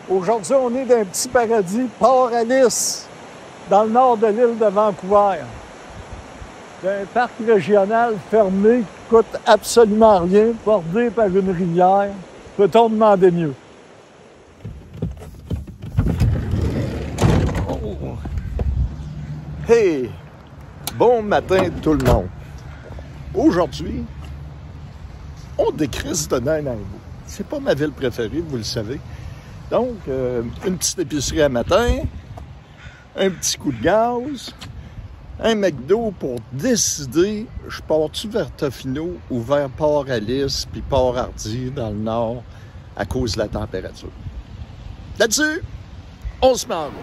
Aujourd'hui, on est dans un petit paradis, Port-Alice, dans le nord de l'île de Vancouver. Un parc régional fermé qui coûte absolument rien, bordé par une rivière. Peut-on demander mieux? Oh. Hey! Bon matin tout le monde! Aujourd'hui, on décrisse de Nanaimo. C'est pas ma ville préférée, vous le savez. Donc, une petite épicerie à matin, un petit coup de gaz, un McDo pour décider, je pars-tu vers Tofino ou vers Port-Alice puis Port-Hardy dans le nord à cause de la température. Là-dessus, on se met en route.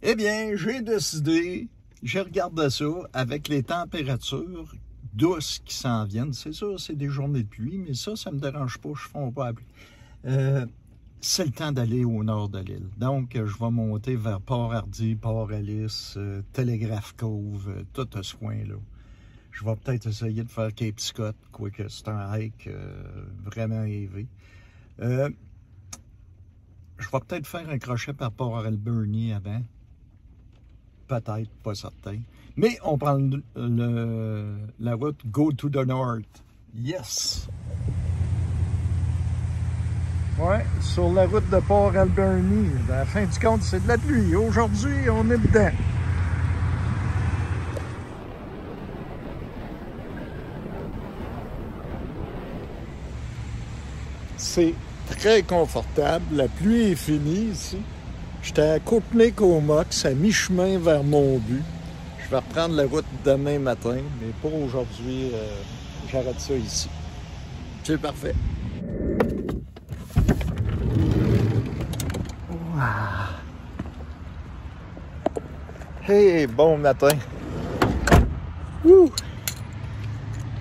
Eh bien, j'ai décidé, j'ai regardé ça avec les températures douces qui s'en viennent. C'est sûr, c'est des journées de pluie, mais ça me dérange pas, je ne fonds pas à pluie. C'est le temps d'aller au nord de l'île. Donc, je vais monter vers Port-Hardy, Port-Alice, Telegraph Cove, tout ce coin-là. Je vais peut-être essayer de faire Cape Scott, quoique c'est un hike vraiment élevé. Je vais peut-être faire un crochet par Port-Alberni avant. Peut-être, pas certain. Mais on prend la route Go to the North. Yes! Ouais, sur la route de Port-Alberni. À la fin du compte, c'est de la pluie. Aujourd'hui, on est dedans. C'est très confortable. La pluie est finie ici. J'étais à Côte-Lake-au-Mox, à mi-chemin vers mon but. Je vais reprendre la route demain matin, mais pour aujourd'hui, j'arrête ça ici. C'est parfait. Wow. Hey, bon matin. Ouh.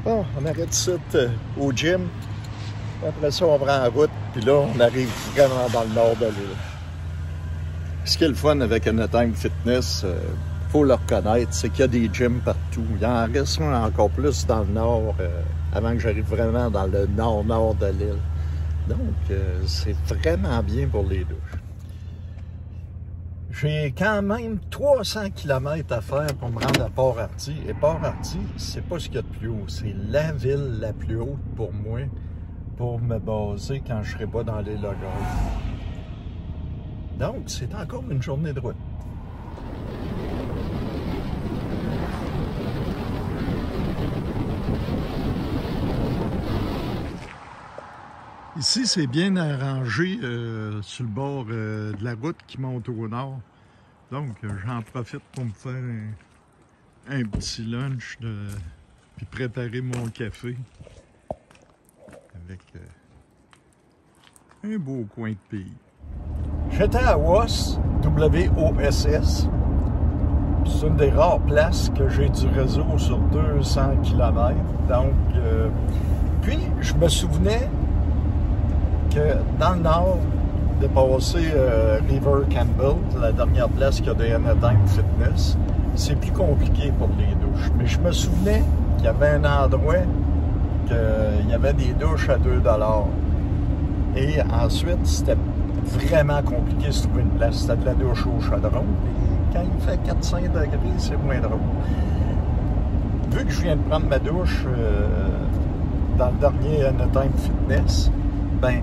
Bon, on arrête ça au gym. Après ça, on prend la route, puis là, on arrive vraiment dans le nord de l'île. Ce qui est le fun avec Anytime Fitness, faut le reconnaître, c'est qu'il y a des gyms partout. Il y en reste encore plus dans le nord, avant que j'arrive vraiment dans le nord-nord de l'île. Donc, c'est vraiment bien pour les douches. J'ai quand même 300 km à faire pour me rendre à Port-Hardy. Et Port-Hardy, c'est pas ce qu'il y a de plus haut. C'est la ville la plus haute pour moi, pour me baser quand je serai pas dans l'île de Golfe. Donc, c'est encore une journée de route. Ici, c'est bien arrangé sur le bord de la route qui monte au nord. Donc, j'en profite pour me faire un petit lunch puis préparer mon café avec un beau coin de pays. J'étais à WOSS, W-O-S-S. C'est une des rares places que j'ai du réseau sur 200 km. Donc, puis, je me souvenais que dans le nord, de passer River Campbell, la dernière place qu'il y a de Anytime Fitness, c'est plus compliqué pour les douches. Mais je me souvenais qu'il y avait un endroit qu'il y avait des douches à 2 $. Et ensuite, c'était vraiment compliqué de trouver une place. C'était de la douche au chaudron. Et quand il fait 4-5 degrés, c'est moins drôle. Vu que je viens de prendre ma douche dans le dernier Anytime Fitness, ben,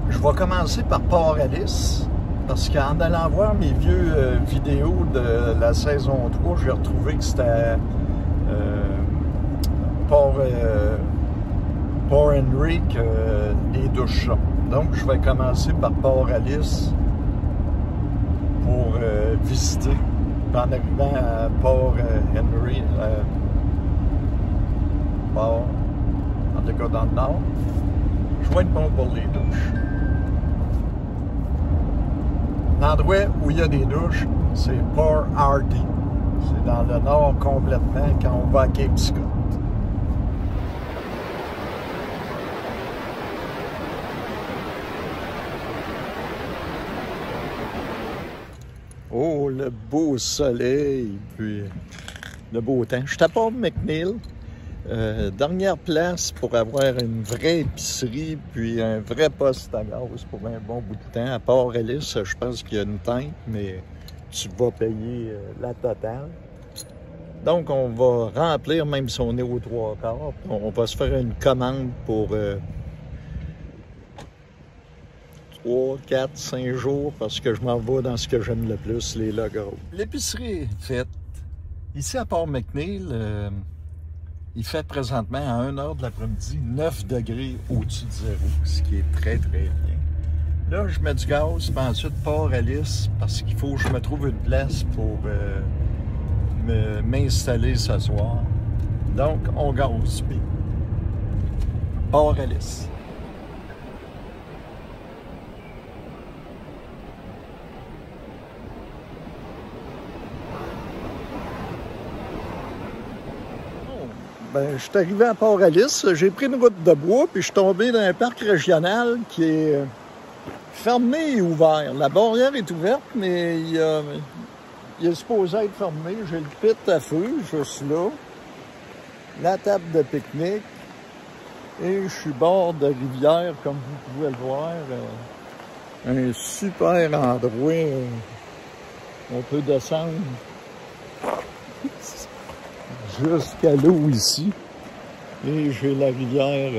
je vais commencer par Port-Alice. Parce qu'en allant voir mes vieux vidéos de la saison 3, j'ai retrouvé que c'était Port-Henry que les douches sont. Donc, je vais commencer par Port-Alice pour visiter. En arrivant à Port-Henry, en tout cas dans le nord, je vais être bon pour les douches. L'endroit où il y a des douches, c'est Port-Hardy. C'est dans le nord complètement quand on va à Cape Scott. Oh, le beau soleil, puis le beau temps. Je suis à Port McNeill, Dernière place pour avoir une vraie épicerie puis un vrai poste à gaz pour un bon bout de temps. À part Ellis, je pense qu'il y a une teinte, mais tu vas payer la totale. Donc, on va remplir, même si on est aux 3/4. On va se faire une commande pour 3, 4, 5 jours parce que je m'en vais dans ce que j'aime le plus, les logos. L'épicerie est faite. Ici, à Port-McNeill, il fait présentement à 1h de l'après-midi 9 degrés au-dessus de zéro, ce qui est très, très bien. Là, je mets du gaz, puis ensuite Port-Alice parce qu'il faut que je me trouve une place pour m'installer ce soir. Donc, on gaz, puis Port-Alice. Ben, je suis arrivé à Port-Alice, j'ai pris une route de bois, puis je suis tombé dans un parc régional qui est fermé et ouvert. La barrière est ouverte, mais il est supposé être fermé. J'ai le pit à feu, juste là. La table de pique-nique. Et je suis bord de rivière, comme vous pouvez le voir. Un super endroit. On peut descendre jusqu'à l'eau ici. Et j'ai la rivière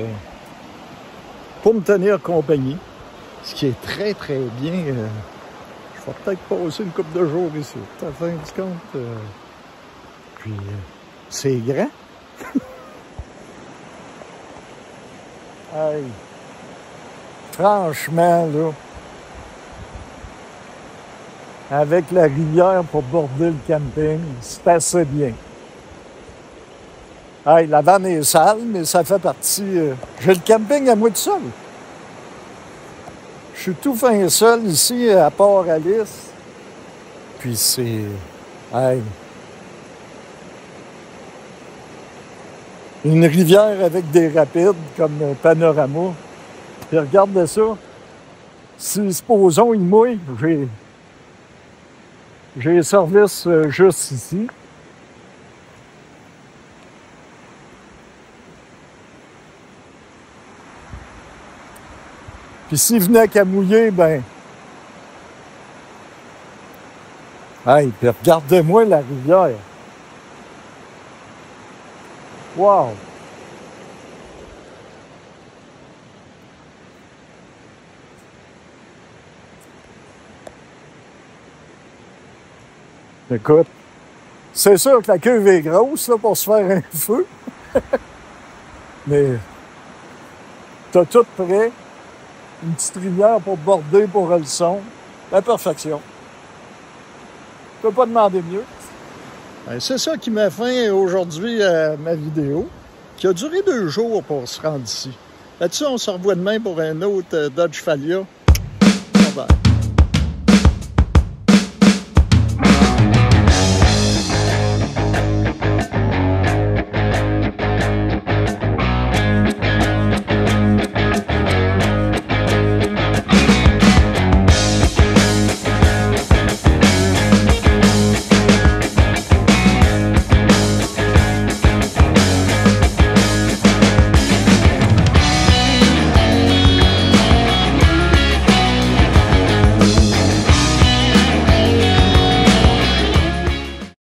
pour me tenir compagnie. Ce qui est très, très bien. Je vais peut-être passer une couple de jours ici. À la fin du compte. Puis, c'est grand. Hey. Franchement, là, avec la rivière pour border le camping, c'est assez bien. Hey, la vanne est sale, mais ça fait partie... J'ai le camping à moi tout seul. Je suis tout fin seul ici, à Port-Alice. Puis c'est... Hey. Une rivière avec des rapides, comme un panorama. Puis regarde ça. Si, supposons, il mouille, j'ai un service juste ici. Puis s'il venait qu'à mouiller, ben... Hey, puis regardez-moi la rivière. Wow! Écoute, c'est sûr que la cuve est grosse là, pour se faire un feu. Mais t'as tout prêt. Une petite rivière pour border pour le son. La perfection. Je peux pas demander mieux. C'est ça qui m'a fait aujourd'hui ma vidéo, qui a duré 2 jours pour se rendre ici. Là-dessus, on se revoit demain pour un autre Dodge Falia. Bye bye.